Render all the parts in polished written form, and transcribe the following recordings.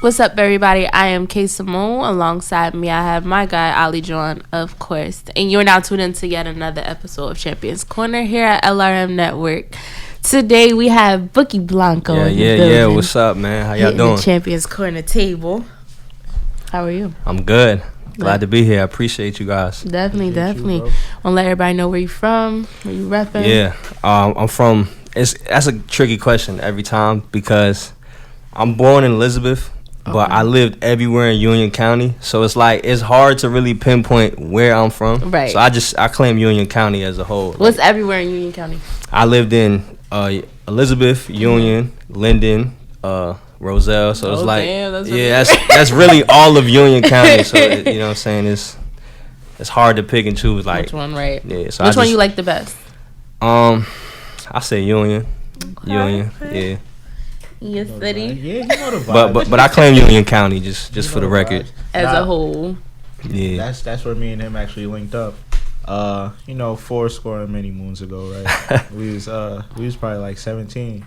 What's up, everybody? I am Kayy Simone. Alongside me, I have my guy, Ali John, of course. And you're now tuned into yet another episode of Champions Corner here at LRM Network. Today, we have Booky Blanco. Yeah. What's up, man? How y'all doing? The Champions Corner table. How are you? I'm good. Glad to be here. I appreciate you guys. Definitely. Want to let everybody know where you from, where you repping. Yeah, I'm from. That's a tricky question every time because I'm born in Elizabeth. But I lived everywhere in Union County, so it's hard to really pinpoint where I'm from. Right. So I claim Union County as a whole. What's everywhere in Union County? I lived in Elizabeth, Union, Linden, Roselle. So it's that's really all of Union County. So you know what I'm saying, it's hard to pick and choose. Like which one, right? Yeah. So which one you like the best? I say Union. Okay. Union. Yeah. Yes, city. Yeah, you know the vibe. But I claim Union County just for the record. As a whole. Yeah. That's where me and him actually linked up. 4 many moons ago, right? we was probably like 17.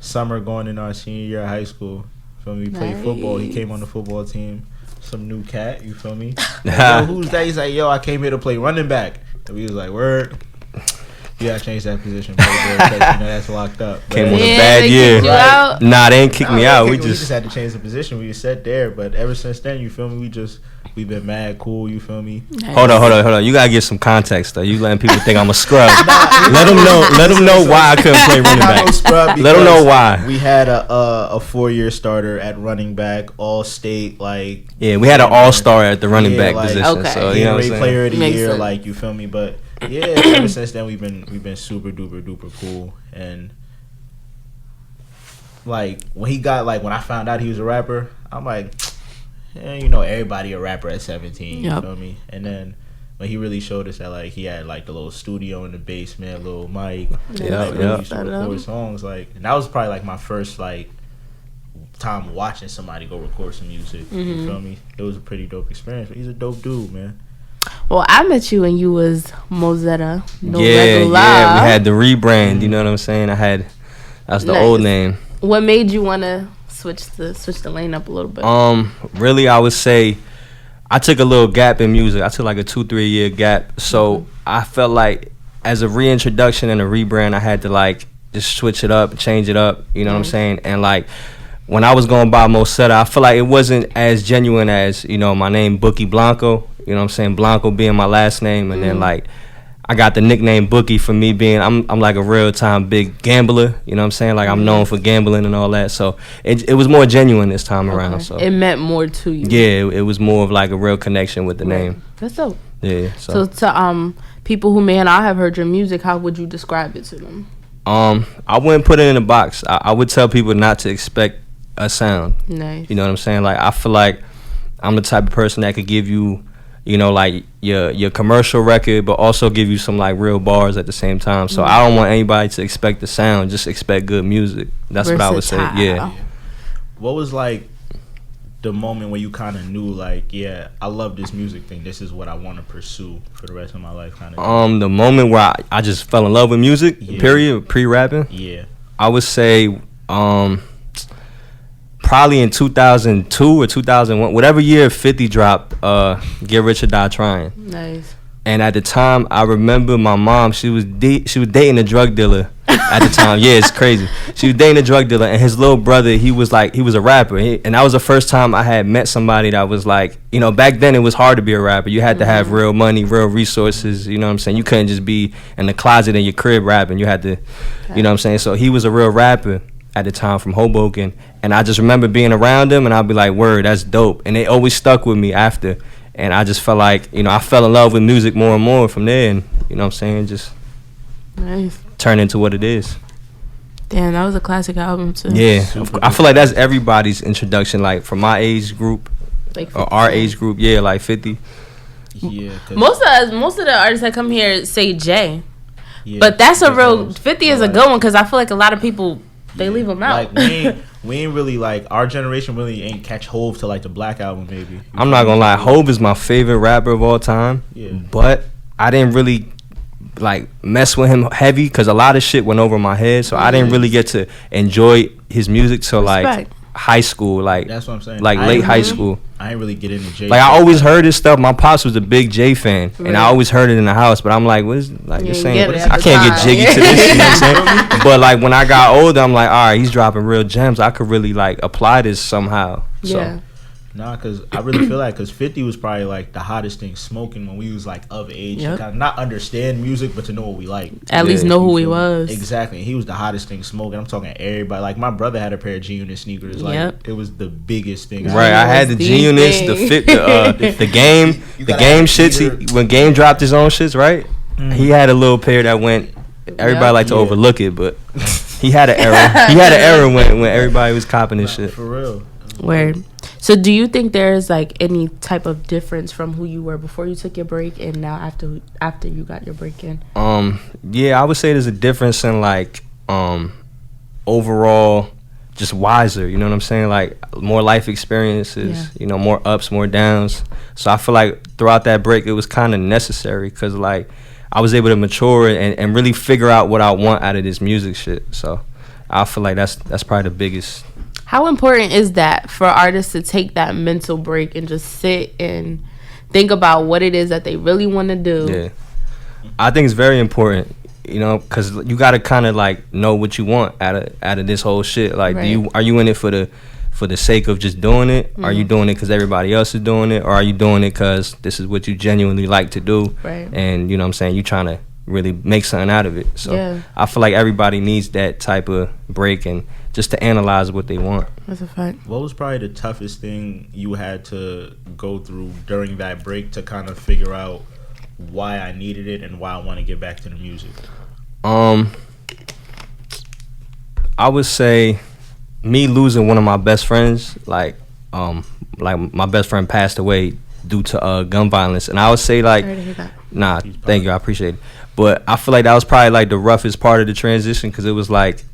Summer going in our senior year of high school. Feel me? We played football. He came on the football team. Some new cat, you feel me? Like, yo, who's that? He's like, yo, I came here to play running back. And we was like, word. You gotta change that position, bro, because that's locked up. But came on a bad year. Right. Nah, they ain't kicked me out. We just had to change the position. We just sat there, but ever since then, you feel me? We've been mad cool. You feel me? Nice. Hold on. You gotta give some context though. You letting people think I'm a scrub. Let them know why I couldn't play running back. Let them know why. We had a 4-year starter at running back, all state, like. Yeah, we had an all-star at the running back position. Okay. So you know what I'm saying? Player of the Makes year, sense. like you feel me? But yeah, ever since then we've been super duper cool. And like when I found out he was a rapper, I'm like, everybody a rapper at 17. You feel me? And then when he really showed us that like he had like the little studio in the basement, little mic, used to record songs, like, and that was probably like my first like time watching somebody go record some music. You feel me? It was a pretty dope experience. But he's a dope dude, man. Well, I met you when you was Mosetta No Regula. Yeah, we had the rebrand. You know what I'm saying? That's the old name. What made you want to switch the lane up a little bit? Really, I would say I took a little gap in music. I took like a 2-3 year gap. So I felt like as a reintroduction and a rebrand, I had to like just switch it up, change it up. You know what I'm saying? And like when I was going by Mosetta, I feel like it wasn't as genuine as my name Booky Blanco. You know what I'm saying? Blanco being my last name, and then like I got the nickname Booky for me being I'm like a real time big gambler. You know what I'm saying? Like I'm known for gambling and all that. So it was more genuine this time around. So it meant more to you. Yeah, it was more of like a real connection with the name. That's dope. Yeah. So to people who may not have heard your music, how would you describe it to them? I wouldn't put it in a box. I would tell people not to expect a sound. Nice. You know what I'm saying? Like I feel like I'm the type of person that could give you, like your commercial record, but also give you some like real bars at the same time. So I don't want anybody to expect the sound. Just expect good music. That's what I would say. Yeah. What was like the moment when you kind of knew like, yeah, I love this music thing. This is what I want to pursue for the rest of my life, kind of. The moment where I just fell in love with music. Period. Pre-rapping. Yeah. I would say probably in 2002 or 2001, whatever year 50 dropped, Get Rich or Die Trying. Nice. And at the time, I remember my mom, she was dating a drug dealer at the time. Yeah, it's crazy. She was dating a drug dealer, and his little brother, he was a rapper. And that was the first time I had met somebody that was like, back then it was hard to be a rapper. You had to have real money, real resources, you know what I'm saying? You couldn't just be in the closet in your crib rapping. You had to, you know what I'm saying? So he was a real rapper at the time from Hoboken, and I just remember being around him, and I'd be like, word, that's dope. And it always stuck with me after, and I just felt like, I fell in love with music more and more from there, and you know what I'm saying, just nice. Turn into what it is. Damn, that was a classic album too. Yeah, I feel like that's everybody's introduction, like from my age group, like or our age group, like 50. Yeah. Most of the artists that come here say Jay, but that's a real 50 is a good one because I feel like a lot of people. They leave them out. Like we ain't really like our generation really ain't catch Hove to like the Black Album maybe. I'm not gonna lie, Hove is my favorite rapper of all time. Yeah. But I didn't really like mess with him heavy because a lot of shit went over my head, so I didn't really get to enjoy his music till like high school, like that's what I'm saying. like late high school. I ain't really get into Jay. Like I always heard his stuff. My pops was a big Jay fan, and I always heard it in the house. But I'm like, what is like this ain't? I can't get jiggy to this. You know what I'm saying? But like when I got older, I'm like, all right, he's dropping real gems. I could really like apply this somehow. Yeah. So. Nah, because I really feel like, because 50 was probably like the hottest thing smoking when we was like of age to kind of not understand music, but to know what we like. At least know who he was. Exactly. He was the hottest thing smoking. I'm talking everybody. Like my brother had a pair of G-Unit sneakers. Like it was the biggest thing. Right. I had the G-Units, the game shits. When Game dropped his own shits, right? He had a little pair that went. Everybody like to overlook it, but he had an era. He had an era when everybody was copping his shit. For real. Word. So do you think there's like any type of difference from who you were before you took your break and now after you got your break in? Yeah, I would say there's a difference in like overall just wiser, you know what I'm saying? Like more life experiences, you know, more ups, more downs. So I feel like throughout that break it was kind of necessary cuz like I was able to mature and really figure out what I want out of this music shit. So I feel like that's probably the biggest. How important is that for artists to take that mental break and just sit and think about what it is that they really want to do? Yeah, I think it's very important, you know, because you got to kind of like know what you want out of this whole shit. Like, are you in it for the sake of just doing it? Are you doing it because everybody else is doing it? Or are you doing it because this is what you genuinely like to do? Right. And, you know what I'm saying, you trying to really make something out of it. So I feel like everybody needs that type of break and just to analyze what they want. That's a fact. What was probably the toughest thing you had to go through during that break to kind of figure out why I needed it and why I want to get back to the music? I would say me losing one of my best friends, like my best friend passed away due to gun violence, and I would say like, nah, thank you, I appreciate it. But I feel like that was probably like the roughest part of the transition because it was like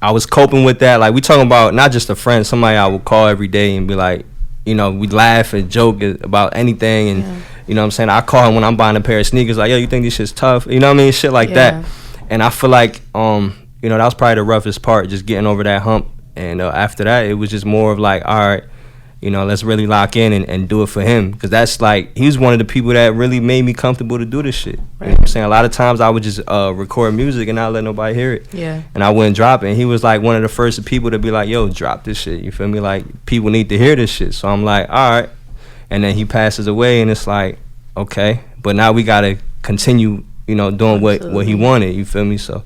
I was coping with that. Like we talking about not just a friend, somebody I would call every day and be like, you know, we laugh and joke about anything, and you know what I'm saying. I call him when I'm buying a pair of sneakers, like, yo, you think this shit's tough? You know what I mean? Shit like that. And I feel like you know, that was probably the roughest part, just getting over that hump. And after that, it was just more of like, all right, you know, let's really lock in and do it for him. Because that's like, he was one of the people that really made me comfortable to do this shit. You know what I'm saying? A lot of times I would just record music and not let nobody hear it. Yeah. And I wouldn't drop it. And he was like one of the first people to be like, yo, drop this shit. You feel me? Like, people need to hear this shit. So I'm like, all right. And then he passes away and it's like, okay. But now we got to continue, you know, doing what he wanted. You feel me? So.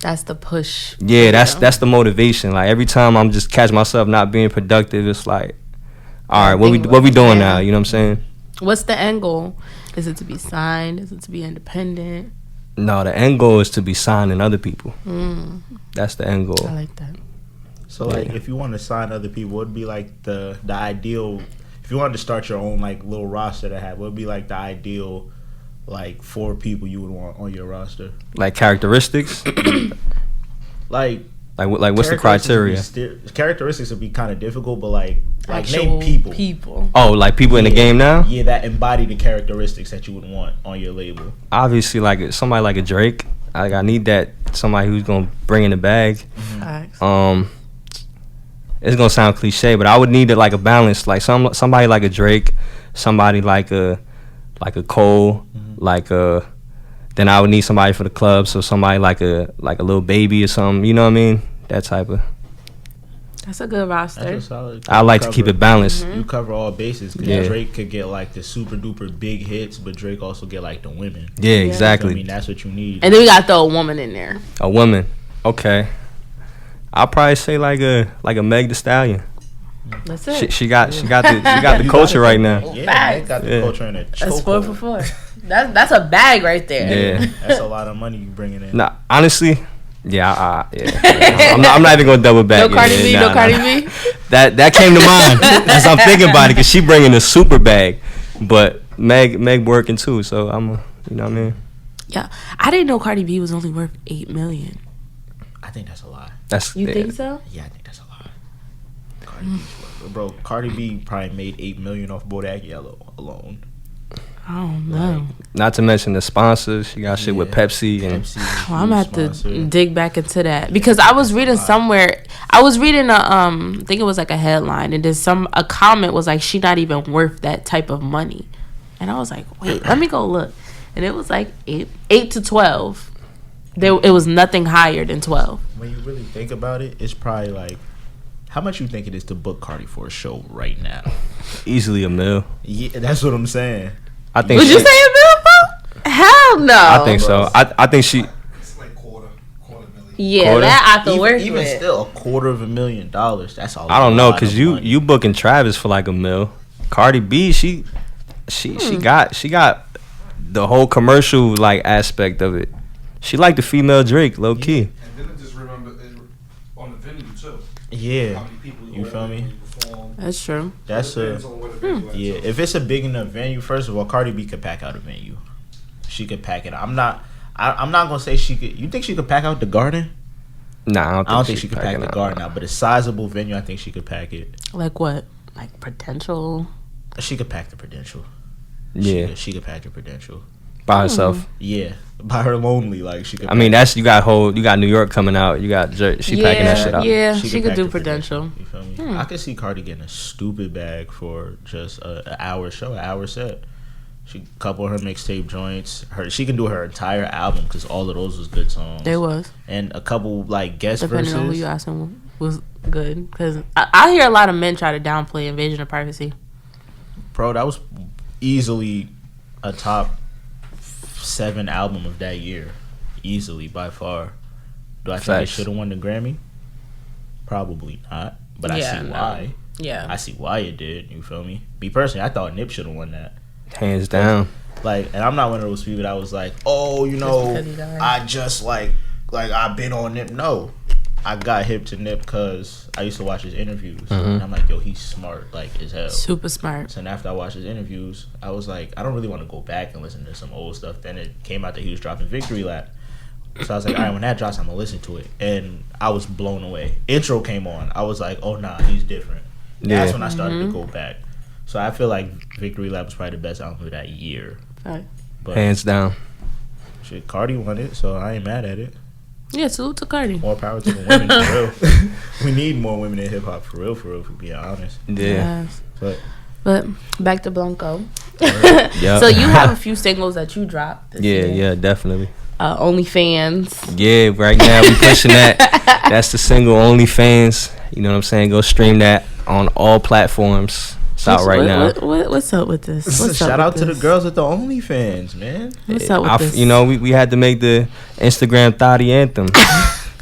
That's the push. Yeah, that's the motivation. Like every time I'm just catch myself not being productive, it's like, all right, what we doing now? You know what I'm saying? What's the end goal? Is it to be signed? Is it to be independent? No, the end goal is to be signing other people. That's the end goal. I like that. So like, if you want to sign other people, what would be like the ideal? If you wanted to start your own like little roster to have, what would be like the ideal? Like 4 people you would want on your roster, like characteristics. like what's the criteria? Characteristics would be kind of difficult, but like name people. Oh, like people in the game now? Yeah, that embody the characteristics that you would want on your label. Obviously, like somebody like a Drake. Like I need that somebody who's gonna bring in the bag. It's gonna sound cliche, but I would need it like a balance, like somebody like a Drake, somebody like a Cole. Then I would need somebody for the club, so somebody like a little baby or something, you know what I mean? That type of. That's a good roster. I like to keep it balanced. You cover all bases. Cause Drake could get like the super duper big hits, but Drake also get like the women. Yeah, exactly. So, I mean, that's what you need. And then we got to throw a woman in there. A woman, okay. I'll probably say like a Meg Thee Stallion. That's it. She got the culture right now. Yeah, they got the culture in a chokehold. That's 4 for 4. That's a bag right there. Yeah, that's a lot of money you bringing in. Nah, honestly, yeah. I'm not even gonna double back. No Cardi B, no Cardi B. That came to mind as I'm thinking about it, cause she bringing a super bag, but Meg working too. So you know what I mean. Yeah, I didn't know Cardi B was only worth $8 million. I think that's a lot. You think so? Yeah, I think that's a lot. Cardi B probably made $8 million off Bodak Yellow alone. I don't know. Not to mention the sponsors. She got shit with Pepsi and. Well, I'm gonna have to dig back into that because I was reading somewhere. I was reading I think it was like a headline, and then a comment was like, she not even worth that type of money, and I was like, wait, let me go look, and it was like 8 to 12. It was nothing higher than 12. When you really think about it, it's probably like, how much you think it is to book Cardi for a show right now? Easily $1 million. Yeah, that's what I'm saying. I think. Would you say $1 million? Hell no. I think so. I think she. It's like quarter million. Yeah, Quarter? that I can work Even with. still, $250,000. That's all. I don't know, cause you booking Travis for like $1 million. Cardi B, she got the whole commercial like aspect of it. She like the female Drake, low key. And then I just remember on the venue too. Yeah, How many people you feel me? That's true. That's yeah. If it's a big enough venue, first of all, Cardi B could pack out a venue. She could pack it. I'm not gonna say she could. You think she could pack out the Garden? Nah, I don't think she could pack the Garden out. But a sizable venue, I think she could pack it. Like what? Like Prudential? She could pack the Prudential. Yeah, she could pack the Prudential by herself. Yeah, by her lonely, like she could. I mean, that's you got New York coming out. You got she packing that shit out. Yeah, she could pack do the Prudential. You feel me? I could see Cardi getting a stupid bag for just an hour show, an hour set. She couple her mixtape joints. She can do her entire album because all of those was good songs. There was, and a couple like guest depending verses. on who you asking was good because I hear a lot of men try to downplay Invasion of Privacy. Bro, that was easily a top 7 album of that year, easily by far. Do I think it should have won the Grammy? Probably not, but I see why. Yeah, I see why it did. You feel me? Me personally, I thought Nip should have won that. Hands down. Like, and I'm not one of those people that was like, oh, you know, I just like I've been on Nip. No, I got hip to Nip because I used to watch his interviews, and I'm like, yo, he's smart, like as hell, super smart. So after I watched his interviews, I was like, I don't really want to go back and listen to some old stuff. Then it came out that he was dropping Victory Lap, so I was like, all right, when that drops, I'm gonna listen to it, and I was blown away. Intro came on, I was like, oh nah, he's different. That's when I started to go back. So I feel like Victory Lap was probably the best album of that year. Right. But hands down. Shit, Cardi won it, so I ain't mad at it. Yeah, salute to Cardi. More power to the women, for real. We need more women in hip hop, for real, if we're being honest. Yeah. Yes. But back to Blanco. Yep. So you have a few singles that you dropped. Yeah, definitely. OnlyFans. Yeah, right now we pushing that. That's the single OnlyFans. You know what I'm saying? Go stream that on all platforms. It's out right now. What's up with this? Shout out to the girls at the OnlyFans, man. What's up with this? You know, we had to make the Instagram thotty anthem.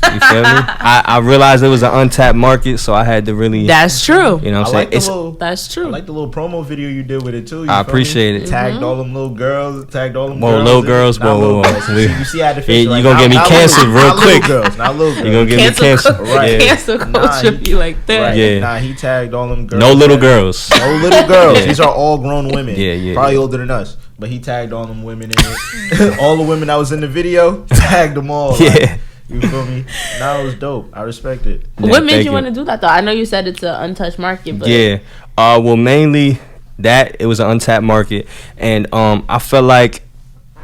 You feel me? I realized it was an untapped market, so I had to really. That's true. You know what I'm saying? That's true. I like the little promo video you did with it too. I appreciate it. Tagged all them little girls. Tagged all them girls. Little girls. Whoa. You see how the face. You gonna get me canceled real quick. Not little girls. You gonna get me canceled. Right. Cancel culture be like that. Right. Yeah. Nah, he tagged all them girls. No little girls. No little girls. These are all grown women. Yeah. Probably older than us. But he tagged all them women in it. All the women that was in the video, tagged them all. Yeah. Like, you feel me? Nah, it was dope. I respect it. Yeah, what made you want to do that though? I know you said it's an untouched market, but yeah. Well, mainly that it was an untapped market, and I felt like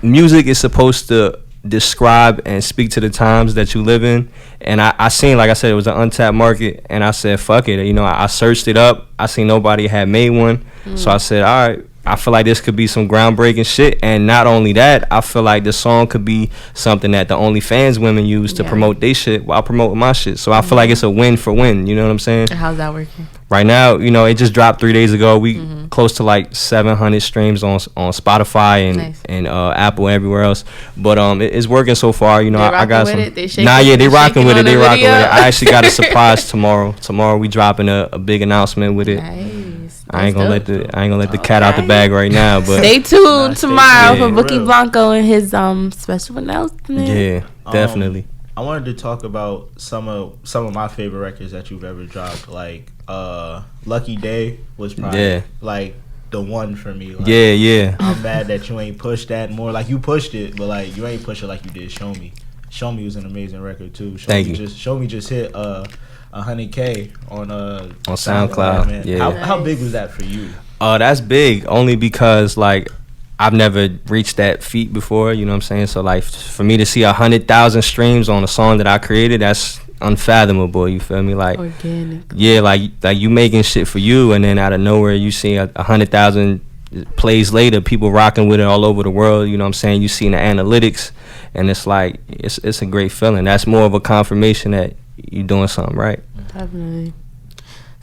music is supposed to describe and speak to the times that you live in, and I seen, like I said, it was an untapped market, and I said fuck it. You know, I searched it up. I seen nobody had made one, so I said, all right. I feel like this could be some groundbreaking shit, and not only that, I feel like the song could be something that the OnlyFans women use to promote their shit while promoting my shit. So I feel like it's a win for win. You know what I'm saying? How's that working? Right now, you know, it just dropped 3 days ago. We close to like 700 streams on Spotify and Apple and everywhere else. But it's working so far. You know, I got some. They rocking with it. They rocking with it. I actually got a surprise tomorrow. Tomorrow we dropping a big announcement with it. Nice. I ain't gonna let the cat out the bag right now, but stay tuned tomorrow for Booky Blanco and his special announcement. Yeah, definitely. I wanted to talk about some of my favorite records that you've ever dropped. Like Lucky Day was probably like the one for me. Like, yeah. I'm mad that you ain't pushed that more. Like you pushed it, but like you ain't push it like you did Show Me. Show Me was an amazing record too. Thank you. Show Me just hit 100K on SoundCloud. Man. Yeah. How big was that for you? That's big, only because like I've never reached that feat before, you know what I'm saying? So like for me to see 100,000 streams on a song that I created, that's unfathomable, you feel me? Like organic. Yeah, like you making shit for you, and then out of nowhere you see 100,000 plays later, people rocking with it all over the world, you know what I'm saying? You see the analytics, and it's like it's a great feeling. That's more of a confirmation that you're doing something right. Definitely.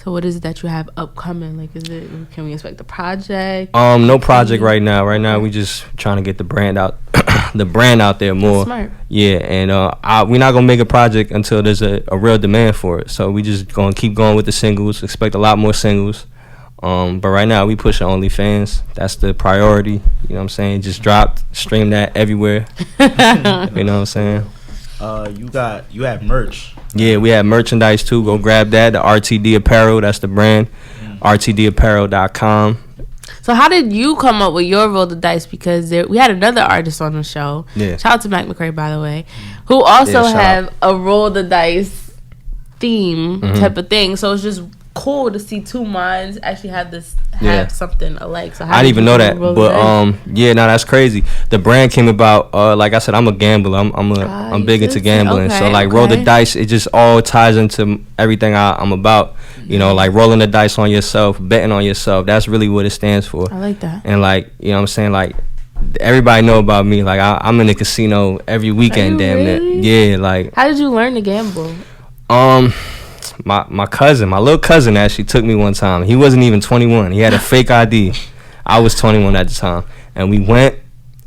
So what is it that you have upcoming? Like, can we expect a project? No project right now. Right now we just trying to get the brand out, there more. That's smart. Yeah, and we're not gonna make a project until there's a real demand for it. So we just gonna keep going with the singles. Expect a lot more singles. But right now we pushing OnlyFans. That's the priority. You know what I'm saying? Just dropped, stream that everywhere. You know what I'm saying? You have merch. Yeah, we have merchandise too. Go grab that. The RTD Apparel, that's the brand. RTDapparel.com. So how did you come up with your roll the dice? Because we had another artist on the show. Yeah. Shout out to Mac McRae, by the way, who also have a roll the dice theme type of thing. So it's just cool to see two minds actually have something alike. So I didn't even know that, but that's crazy. The brand came about. Like I said, I'm a gambler. I'm big into gambling. So like roll the dice, it just all ties into everything I'm about. You know, like rolling the dice on yourself, betting on yourself. That's really what it stands for. I like that. And like, you know what I'm saying, like everybody know about me. Like I'm in the casino every weekend. Damn really? it. Yeah. Like, how did you learn to gamble? My cousin, my little cousin actually took me one time. He wasn't even 21. He had a fake ID. I was 21 at the time. And we went,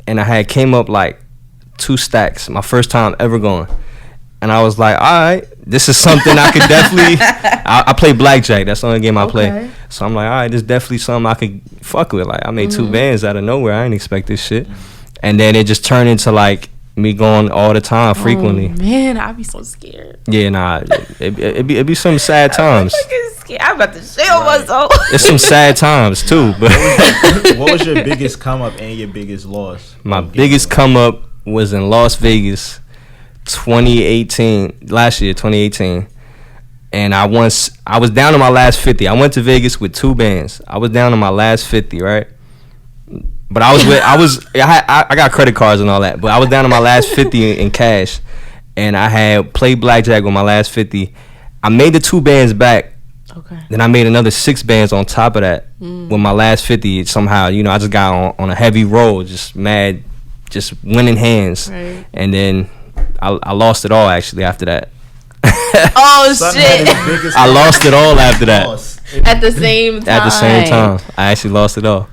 and I had came up like 2 stacks. My first time ever going. And I was like, all right, this is something I could definitely... I play blackjack. That's the only game I play. So I'm like, all right, this is definitely something I could fuck with. Like, I made 2 bands out of nowhere. I didn't expect this shit. And then it just turned into like me going all the time, frequently. Oh, man, I'd be so scared. Yeah, nah, it be some sad times. I'm fucking scared. I'm about to shit on myself. It's some sad times too. But what was your biggest come up and your biggest loss? My biggest come up was in Las Vegas, 2018. Last year, 2018. And I was down to my last 50. I went to Vegas with 2 bands. I was down to my last 50, right? But I got credit cards and all that. But I was down to my last 50 in cash, and I had played blackjack with my last 50. I made the 2 bands back. Okay. Then I made another 6 bands on top of that with my last 50. Somehow, you know, I just got on a heavy roll, just mad, just winning hands. Right. And then I lost it all actually after that. Oh shit! I lost it all after that. At the same time. At the same time, I actually lost it all.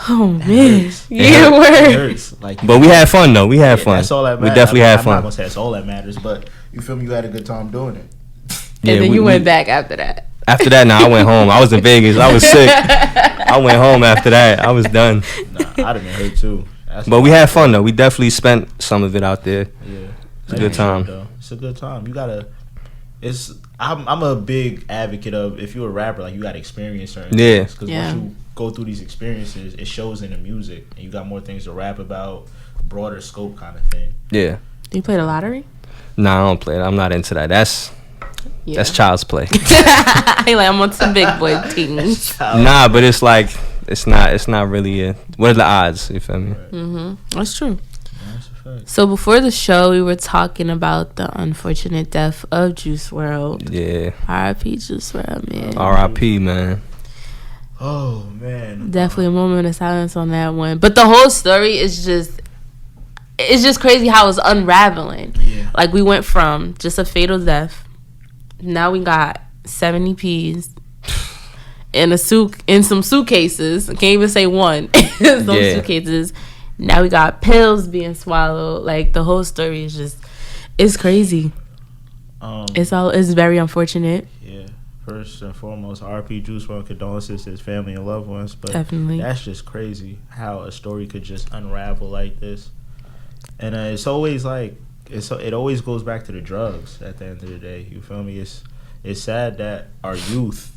Oh man, yeah, it hurts. Like, but we had fun though. We had fun. That's all that matters. We definitely had fun. I'm not gonna say that's all that matters, but you feel me? You had a good time doing it. And then you went back after that. After that, I went home. I was in Vegas. I was sick. I went home after that. I was done. I'd have been hurt too. But we had fun though. We definitely spent some of it out there. Yeah, it's a good time. It's a good time. You gotta. I'm a big advocate of, if you're a rapper, like, you gotta experience certain things. Because once you go through these experiences, it shows in the music, and you got more things to rap about, broader scope kind of thing. Yeah. Do you play the lottery? Nah, I don't play it. I'm not into that. That's child's play. I'm on some big boy teams. Nah, but it's like it's not really what are the odds? You feel me? Right. That's true. So before the show, we were talking about the unfortunate death of Juice WRLD. Yeah. R.I.P. Juice WRLD, man. R.I.P. man. Oh man. Definitely a moment of silence on that one. But the whole story is just crazy how it's unraveling. Yeah. Like, we went from just a fatal death. Now we got 70 P's in some suitcases. I can't even say one. Suitcases. Now we got pills being swallowed. Like, the whole story is it's crazy. It's very unfortunate. Yeah. First and foremost, R.P. Juice WRLD, condolences to his family and loved ones. But definitely, that's just crazy how a story could just unravel like this. And it's always like it always goes back to the drugs at the end of the day. You feel me? It's sad that our youth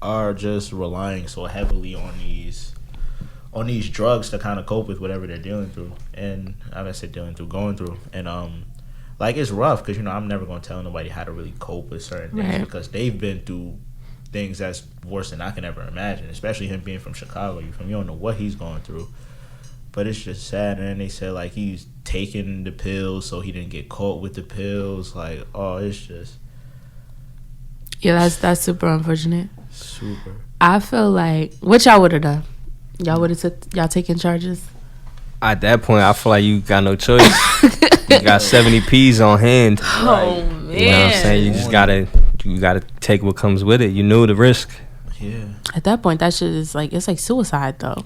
are just relying so heavily on these drugs to kind of cope with whatever they're dealing through. And going through. And like, it's rough because, you know, I'm never going to tell nobody how to really cope with certain things because they've been through things that's worse than I can ever imagine, especially him being from Chicago. You don't know what he's going through. But it's just sad. And then they said like he's taking the pills so he didn't get caught with the pills. Like, oh, it's just that's super unfortunate. super. I feel like what y'all would have done. Y'all would have y'all taking charges. At that point, I feel like you got no choice. You got 70 P's on hand. Oh man, you know what I'm saying? You just gotta take what comes with it. You knew the risk. Yeah. At that point, that shit is like it's like suicide though.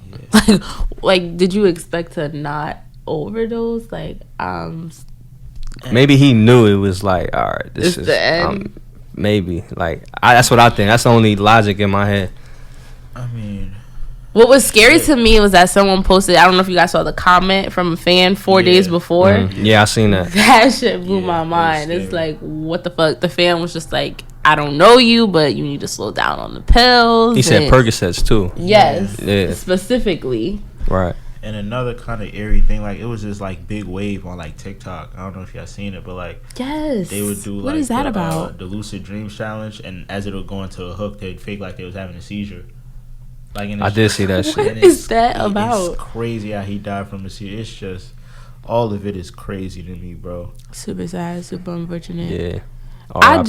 Yeah. like did you expect to not overdose? Like maybe he knew it was like, all right, this is the end. Maybe like that's what I think. That's the only logic in my head. I mean, what was scary to me was that someone posted, I don't know if you guys saw the comment from a fan 4 days before. Mm-hmm. Yeah, I seen that. That shit blew my mind. It's like, what the fuck? The fan was just like, I don't know you, but you need to slow down on the pills. He said Percocets too. Yes. Yeah. Specifically. Right. And another kind of eerie thing, like it was just like big wave on like TikTok. I don't know if y'all seen it, but like they would do like what is that about? The Lucid Dreams challenge, and as it would go into a hook, they'd fake like they was having a seizure. Like, and I did see that shit. What is that about? It's crazy how he died from a seizure. It's just all of it is crazy to me, bro. Super sad, super unfortunate. Yeah. I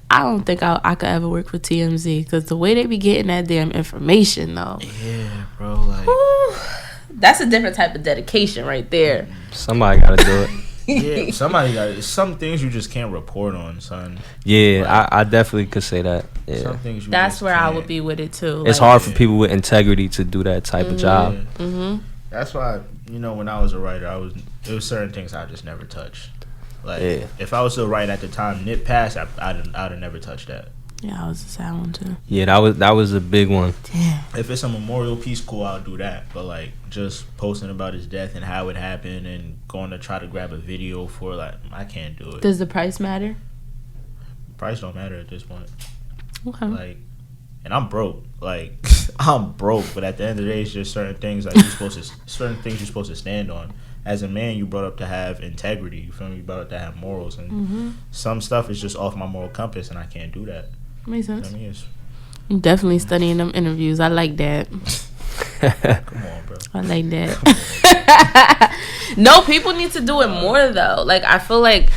don't think I could ever work for TMZ because the way they be getting that damn information though. Yeah, bro. Like. That's a different type of dedication right there. Somebody gotta do it. Yeah, somebody got it. Some things you just can't report on, son. Yeah, like, I definitely could say that. Yeah. Some things you that's where can't. I would be with it too. It's hard for people with integrity to do that type of job. Mm-hmm. That's why, when I was a writer, there was certain things I just never touched. Like, if I was still writing at the time Nip passed, I'd have never touched that. Yeah, I was a sad one too. Yeah, that was a big one. Damn. If it's a memorial piece, cool, I'll do that. But like just posting about his death and how it happened and going to try to grab a video for like, I can't do it. Does the price matter? Price don't matter at this point. Okay. Like, and I'm broke. Like I'm broke, but at the end of the day, it's just certain things like you're supposed to stand on. As a man, you brought up to have integrity. You feel me? You brought up to have morals, and some stuff is just off my moral compass, and I can't do that. Makes sense. I mean, I'm definitely studying them interviews. I like that. Come on, bro. I like that. No, people need to do it more though. Like I feel like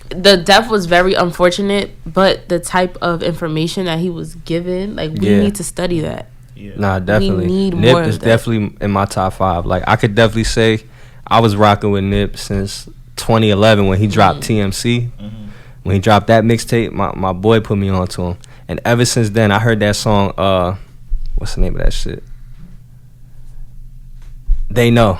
the death was very unfortunate, but the type of information that he was given, like we need to study that. Yeah. Nah, definitely. We need Nip more is of that. definitely in my top 5. Like I could definitely say I was rocking with Nip since 2011 when he dropped TMC. When he dropped that mixtape, my boy put me on to him. And ever since then, I heard that song, what's the name of that shit? They Know.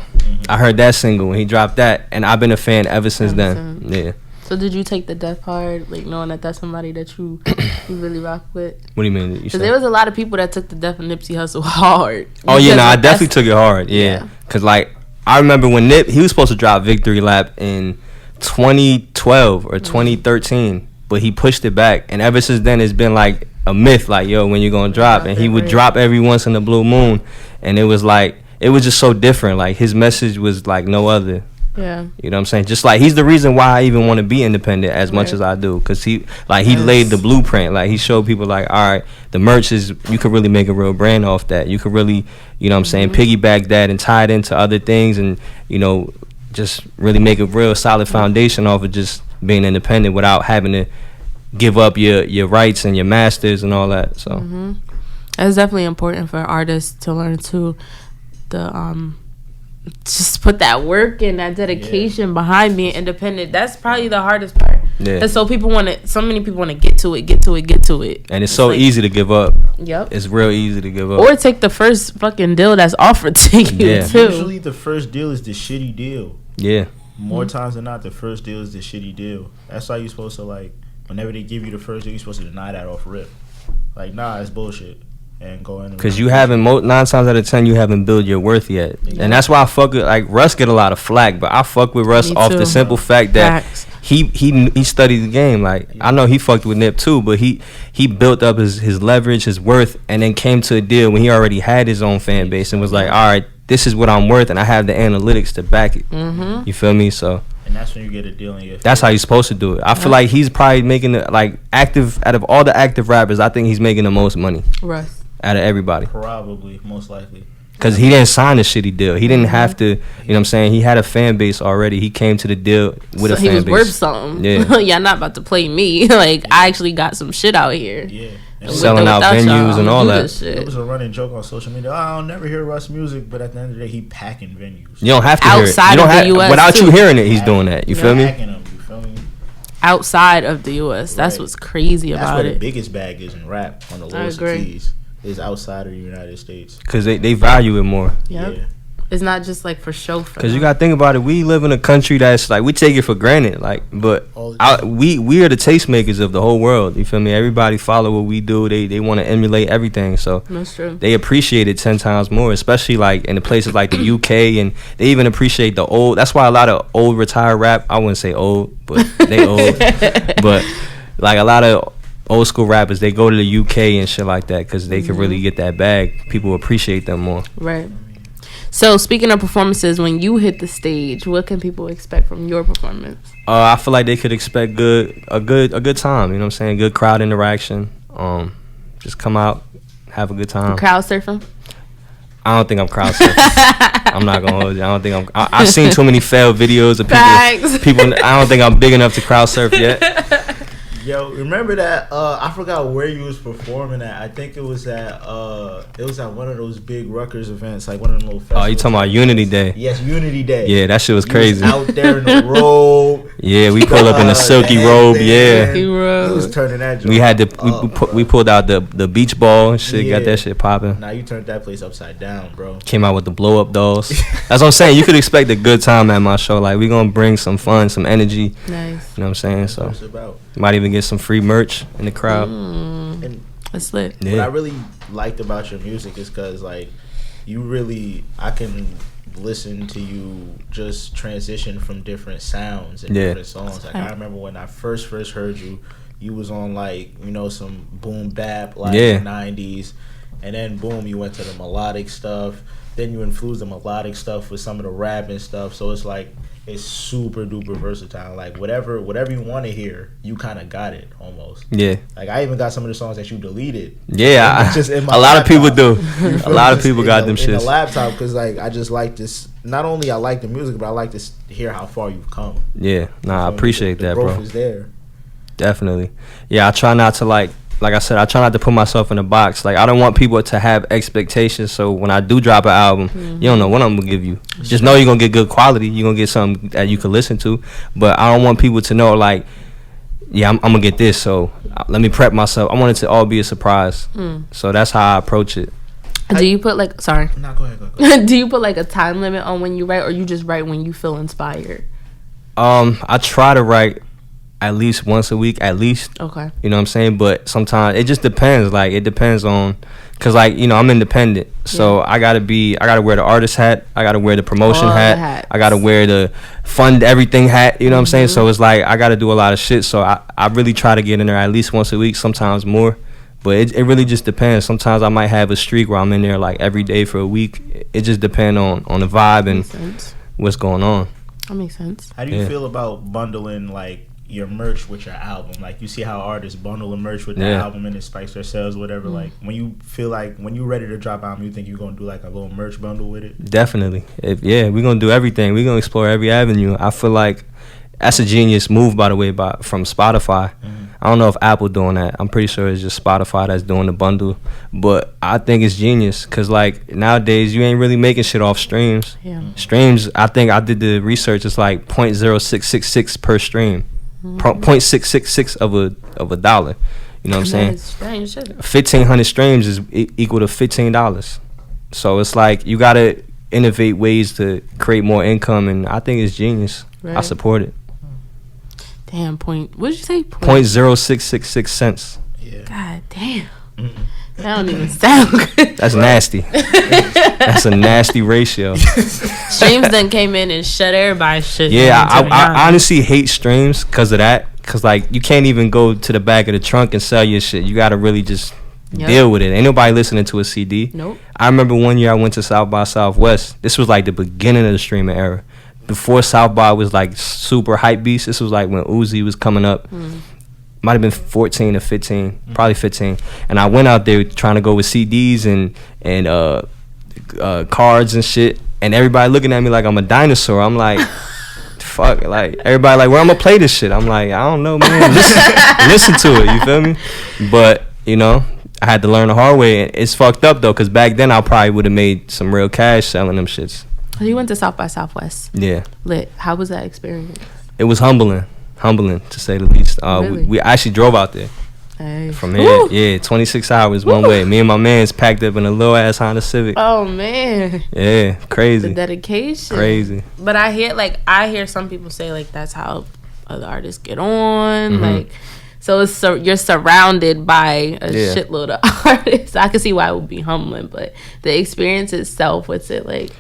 I heard that single when he dropped that, and I've been a fan ever since then. Yeah. So did you take the death hard, like knowing that that's somebody that you really rock with? What do you mean? Because there was a lot of people that took the death of Nipsey Hussle hard. Oh, yeah, no, I definitely took it hard, yeah. Because, like, I remember when he was supposed to drop Victory Lap in 2012 or 2013, but he pushed it back, and ever since then it's been like a myth, like, yo, when you gonna drop? And he would drop every once in a blue moon, and it was just so different. Like his message was like no other. Yeah, you know what I'm saying? Just like he's the reason why I even want to be independent as much as I do, because he laid the blueprint. Like he showed people like, all right, the merch is, you could really make a real brand off that. You could really, you know what I'm saying, piggyback that and tie it into other things, and just really make a real solid foundation off of just being independent without having to give up your rights and your masters and all that. So it's definitely important for artists to learn to just put that work and that dedication behind being independent. That's probably the hardest part. Yeah. And so many people want to get to it. And it's so easy to give up. Yep. It's real easy to give up. Or take the first fucking deal that's offered to you too. Usually the first deal is the shitty deal. Yeah. More times than not, the first deal is the shitty deal. That's why you're supposed to, like, whenever they give you the first deal, you're supposed to deny that off rip. Like, nah, it's bullshit. And go in. Because you haven't, 9 times out of 10, you haven't built your worth yet. Exactly. And that's why I fuck with, like, Russ get a lot of flack, but I fuck with Russ off the simple fact that he studied the game. Like, I know he fucked with Nip too, but he built up his leverage, his worth, and then came to a deal when he already had his own fan base and was like, all right, this is what I'm worth, and I have the analytics to back it. You feel me? So. And that's when you get a deal in your face. That's how you're supposed to do it. I feel like he's probably making it, like, active, out of all the active rappers, I think he's making the most money. Russ. Out of everybody. Probably, most likely. Because he didn't sign a shitty deal. He didn't have to, you know what I'm saying? He had a fan base already. He came to the deal with a fan base. He was worth something. Yeah. Y'all not about to play me. Like, I actually got some shit out here. Yeah. Selling out venues and all that. It was a running joke on social media. I'll never hear Russ music, but at the end of the day, he packing venues. You don't have to hear it. Outside of the US, without too. you hearing it, he's doing that. You feel me? Packing them, you feel me? Outside of the US. That's Right. what's crazy That's about where it. the biggest bag is in rap on the lowest agree. keys. Is outside of the United States. Because they value it more. Yep. Yeah. It's not just like for show. Because you got to think about it. We live in a country that's like, we take it for granted. Like, but we are the tastemakers of the whole world. You feel me? Everybody follow what we do. They want to emulate everything. So That's true. they appreciate it 10 times more, especially like in the places like the UK. And they even appreciate the old. That's why a lot of old retired rap, I wouldn't say old, but they old. But like a lot of old school rappers, they go to the UK and shit like that because they can really get that bag. People appreciate them more. Right. So speaking of performances, when you hit the stage, what can people expect from your performance? I feel like they could expect a good time. You know what I'm saying? Good crowd interaction. Just come out, have a good time. Crowd surfing? I don't think I'm crowd surfing. I'm not gonna hold you. I don't think I've seen too many failed videos of people. I don't think I'm big enough to crowd surf yet. Yo, remember that? I forgot where you was performing at. I think it was at one of those big Rutgers events, like one of them little festivals. Oh, you talking about Unity Day? Yes, Unity Day. Yeah, that shit was crazy. Was out there in the robe. Yeah, we pulled up in the silky robe. Yeah, he was turning that. We had we pulled out the beach ball and shit. Yeah. Got that shit popping. Now you turned that place upside down, bro. Came out with the blow up dolls. That's what I'm saying. You could expect a good time at my show. Like, we gonna bring some fun, some energy. Nice. You know what I'm saying? That's So what it's about. might even get some free merch in the crowd. And That's lit. Yeah. what I really liked about your music is because, like, I can listen to you just transition from different sounds and different songs. Like, I remember when I first heard you, you was on, like, you know, some boom bap, like, 90s. And then, boom, you went to the melodic stuff. Then you infused the melodic stuff with some of the rap and stuff. So it's like, it's super duper versatile. Like, whatever you want to hear, you kind of got it almost. Yeah. Like, I even got some of the songs that you deleted. Yeah, just in my a lot laptop. of people do. A lot of people got them in the shits. laptop, because, like, I just like this. Not only I like the music, but I like to hear how far you've come. Yeah, I appreciate that, the growth bro. is there. Definitely. Yeah, I try not to like I said, I try not to put myself in a box. Like, I don't want people to have expectations. So when I do drop an album, you don't know what I'm gonna give you. Just know you're gonna get good quality. You're gonna get something that you can listen to. But I don't want people to know, like, yeah, I'm gonna get this. So let me prep myself. I want it to all be a surprise. So that's how I approach it. Do you put like sorry? No, go ahead. Do you put like a time limit on when you write, or you just write when you feel inspired? I try to write at least once a week, at least. Okay. You know what I'm saying? But sometimes it just depends. Like, it depends on, cause, like, you know, I'm independent, so I gotta wear the artist hat, I gotta wear the promotion hat, I gotta wear the fund everything hat. You know what I'm saying? So it's like I gotta do a lot of shit. So I really try to get in there at least once a week, sometimes more. But it really just depends. Sometimes I might have a streak where I'm in there like every day for a week. It just depends on the vibe and what's going on. That makes sense. How do you feel about bundling, like, your merch with your album? Like, you see how artists bundle the merch with their album and it spikes their sales, whatever. Like, when you feel like, when you're ready to drop album, you think you're gonna do like a little merch bundle with it? Definitely. We're gonna do everything. We're gonna explore every avenue. I feel like that's a genius move, by the way, from Spotify. I don't know if Apple doing that. I'm pretty sure it's just Spotify that's doing the bundle. But I think it's genius, because, like, nowadays you ain't really making shit off streams. Yeah. Streams, I think I did the research, it's like 0.0666 per stream. 0.666 of a dollar. You know what I'm saying? 1,500 streams is equal to $15. So it's like you gotta innovate ways to create more income, and I think it's genius. I support it. Damn, what did you say? 0.0666 cents. Yeah. God damn. That don't even sound good. That's nasty. That's a nasty ratio. Streams then came in and shut everybody's shit. Yeah, I honestly hate streams because of that. Because, like, you can't even go to the back of the trunk and sell your shit. You got to really just deal with it. Ain't nobody listening to a CD. Nope. I remember one year I went to South by Southwest. This was like the beginning of the streaming era. Before South by was like super hype beast. This was like when Uzi was coming up. Might have been 14 or 15, probably 15. And I went out there trying to go with CDs and cards and shit, and everybody looking at me like I'm a dinosaur. I'm like, fuck, like everybody like, where I'm gonna play this shit? I'm like, I don't know, man. Listen to it. You feel me? But you know, I had to learn the hard way. It's fucked up though, cause back then I probably would have made some real cash selling them shits. You went to South by Southwest. Yeah. Lit. How was that experience? It was humbling to say the least. Really? We actually drove out there. Hey. From here, yeah, 26 hours one way. Me and my man's packed up in a little ass Honda Civic. Oh man. Yeah, crazy. The dedication. Crazy. But I hear some people say like that's how other artists get on. Mm-hmm. Like, so you're surrounded by a shitload of artists. I can see why it would be humbling, but the experience itself, what's it like?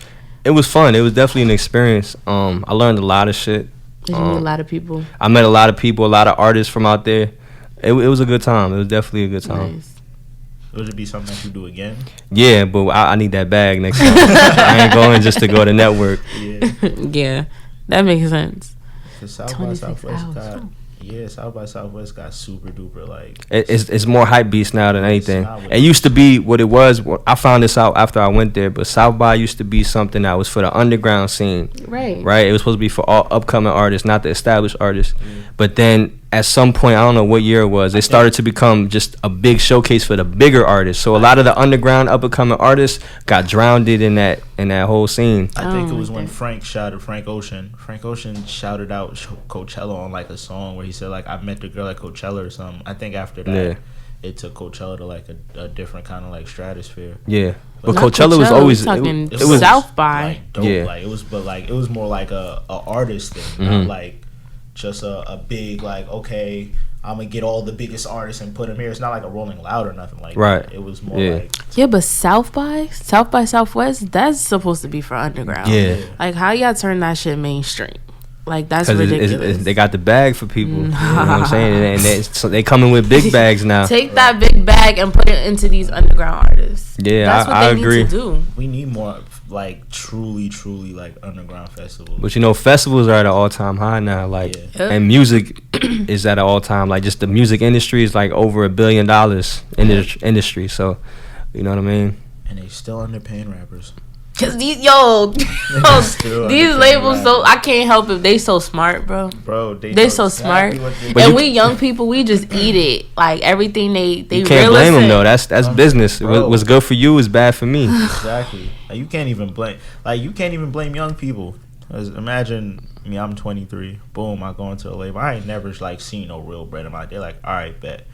It was fun. It was definitely an experience. I learned a lot of shit. Did you meet a lot of people? I met a lot of people, a lot of artists from out there. It was a good time. It was definitely a good time. Nice. Would it be something that you do again? Yeah, but I need that bag next time. I ain't going just to go to network. Yeah, that makes sense. South by Southwest got super duper like. It's more hype beast now than anything. It used to be what it was. I found this out after I went there, but South by used to be something that was for the underground scene. Right. It was supposed to be for all upcoming artists, not the established artists. But then at some point, I don't know what year it was, they started to become just a big showcase for the bigger artists. So a lot of the underground up and coming artists got drowned in that whole scene. I think it was when Frank Ocean shouted out Coachella on like a song where he said like, I met the girl at Coachella or something. I think after that it took Coachella to like a different kind of like stratosphere. Yeah. But Coachella was always it was South by. Like, dope. Yeah. Like it was more like a artist thing, not like just a big like, okay, I'm gonna get all the biggest artists and put them here. It's not like a Rolling Loud or nothing like that. It was more like but South by Southwest, that's supposed to be for underground. Yeah. Like how y'all turn that shit mainstream? Like that's ridiculous. They got the bag for people. You know what I'm saying? And they coming with big bags now. Take that big bag and put it into these underground artists. Yeah, that's what I they agree. need to do. We need more like truly like underground festivals. But you know, festivals are at an all-time high now. Like, and music is at an all-time. Like, just the music industry is like over $1 billion in the industry. So, you know what I mean? And they still underpaying rappers. Cause these labels, so I can't help it. They so smart, bro. They so smart. And we young people, we just eat it. Like everything they you can't blame them though. That's business. What's good for you is bad for me. Exactly. Like, you can't even blame young people. Cause imagine me, I'm 23. Boom, I go into a label. I ain't never like seen no real bread in my day. Like, all right, bet.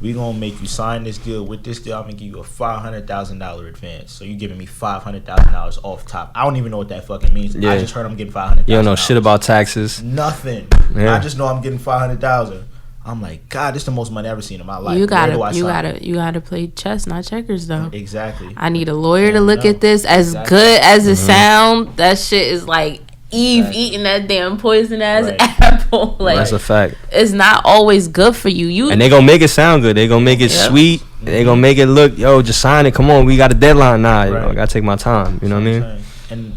We gonna make you sign this deal. With this deal, I'm gonna give you a $500,000 advance. So you giving me $500,000 off top. I don't even know what that fucking means. Yeah. I just heard I'm getting $500,000. You don't know shit about taxes. Nothing. Yeah. I just know I'm getting $500,000. I'm like, God, this is the most money I've ever seen in my life. You gotta play chess, not checkers, though. Exactly. I need a lawyer to look at this. As good as it sound, that shit is like Eve eating that damn poison ass apple. Like, that's a fact. It's not always good for you. And they gonna make it sound good. They gonna make it sweet. They gonna make it look, just sign it. Come on, we got a deadline now. You know, I gotta take my time. You know what I mean? And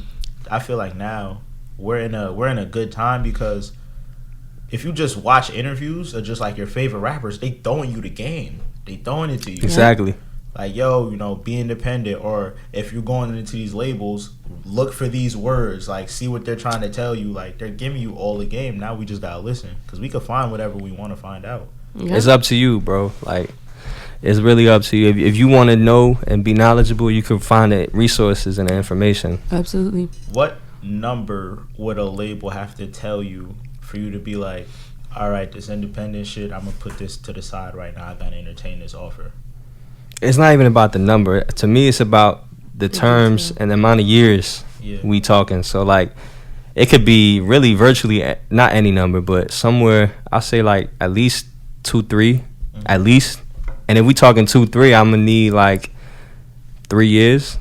I feel like now we're in a good time, because if you just watch interviews of just like your favorite rappers, they throwing you the game. They throwing it to you. Exactly. Like, be independent, or if you're going into these labels, look for these words, like, see what they're trying to tell you. Like, they're giving you all the game. Now we just gotta listen, because we can find whatever we want to find out. Yeah. It's up to you, bro. Like, it's really up to you. If you want to know and be knowledgeable, you can find the resources and the information. Absolutely. What number would a label have to tell you for you to be like, all right, this independent shit, I'm gonna put this to the side right now, I gotta entertain this offer? It's not even about the number. To me, it's about the terms and the amount of years we talking. So, like, it could be really virtually not any number, but somewhere, I'll say, like, at least 2-3, at least. And if we talking 2-3, I'm going to need, like, 3 years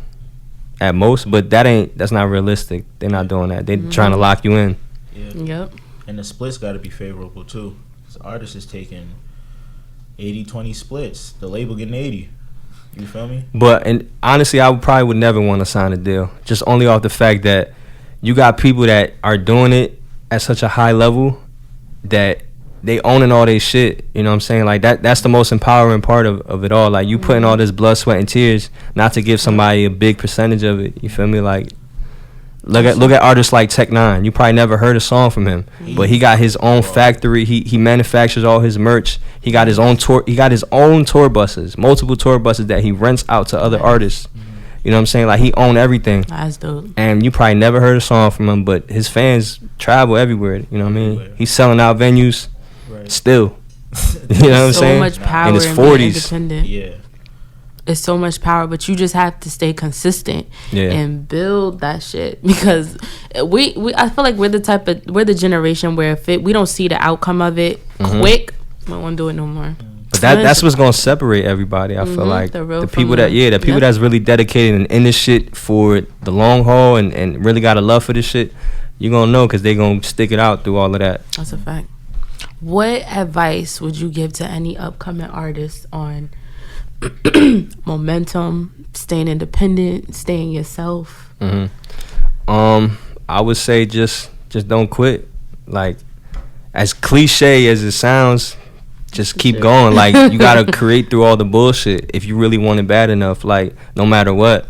at most. But that's not realistic. They're not doing that. They're trying to lock you in. Yeah. Yep. And the splits got to be favorable, too. Because the artist is taking 80-20 splits. The label getting 80. You feel me? But and honestly, I probably would never want to sign a deal, just only off the fact that you got people that are doing it at such a high level that they owning all their shit. You know what I'm saying? Like that's the most empowering part of it all. Like you putting all this blood, sweat, and tears, not to give somebody a big percentage of it. You feel me? Like look at artists like Tech-9. You probably never heard a song from him, but he got his own factory. He manufactures all his merch. He got his own tour. He got his own tour buses, multiple tour buses that he rents out to other artists. You know what I'm saying? Like he owned everything. That's dope. And you probably never heard a song from him, but his fans travel everywhere. You know what I mean? He's selling out venues still. You know what I'm saying? So much power in his in 40s. being independent. Yeah. It's so much power, but you just have to stay consistent and build that shit, because we I feel like we're the generation where if we don't see the outcome of it quick, we won't do it no more. But that's what's gonna separate everybody. I feel like the people that's really dedicated and in this shit for the long haul and really got a love for this shit, you're gonna know because they gonna stick it out through all of that. That's a fact. What advice would you give to any upcoming artists on momentum, staying independent, staying yourself? I would say just don't quit. Like, as cliche as it sounds, just keep going. Like, you gotta create through all the bullshit if you really want it bad enough. Like, no matter what,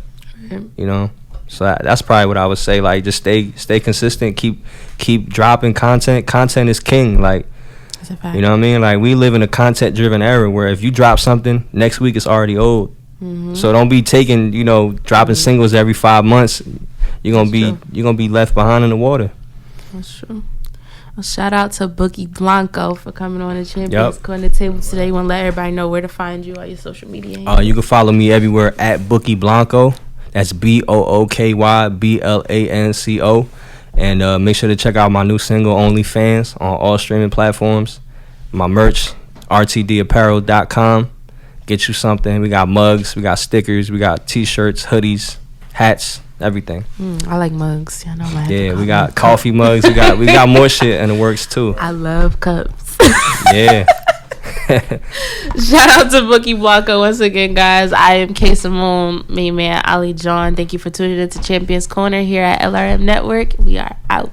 you know. So that's probably what I would say. Like, just stay consistent. Keep dropping content. Content is king. Like, you know what I mean? Like, we live in a content driven era where if you drop something, next week it's already old. So don't be taking, dropping singles every 5 months. You're gonna be left behind in the water. That's true. Well, shout out to Booky Blanco for coming on the Champions Corner table today. You want to let everybody know where to find you on your social media? You can follow me everywhere at Booky Blanco. That's BOOKYBLANCO. And make sure to check out my new single, OnlyFans, on all streaming platforms. My merch, rtdapparel.com. Get you something. We got mugs, we got stickers, we got t-shirts, hoodies, hats, everything. I like mugs. I know I yeah, we got coffee mugs. We got more shit in the works too. I love cups. Yeah. Shout out to Booky Blanco once again, guys. I am Kayy Simone, main man Ali John. Thank you for tuning in to Champions Corner here at LRM Network. We are out.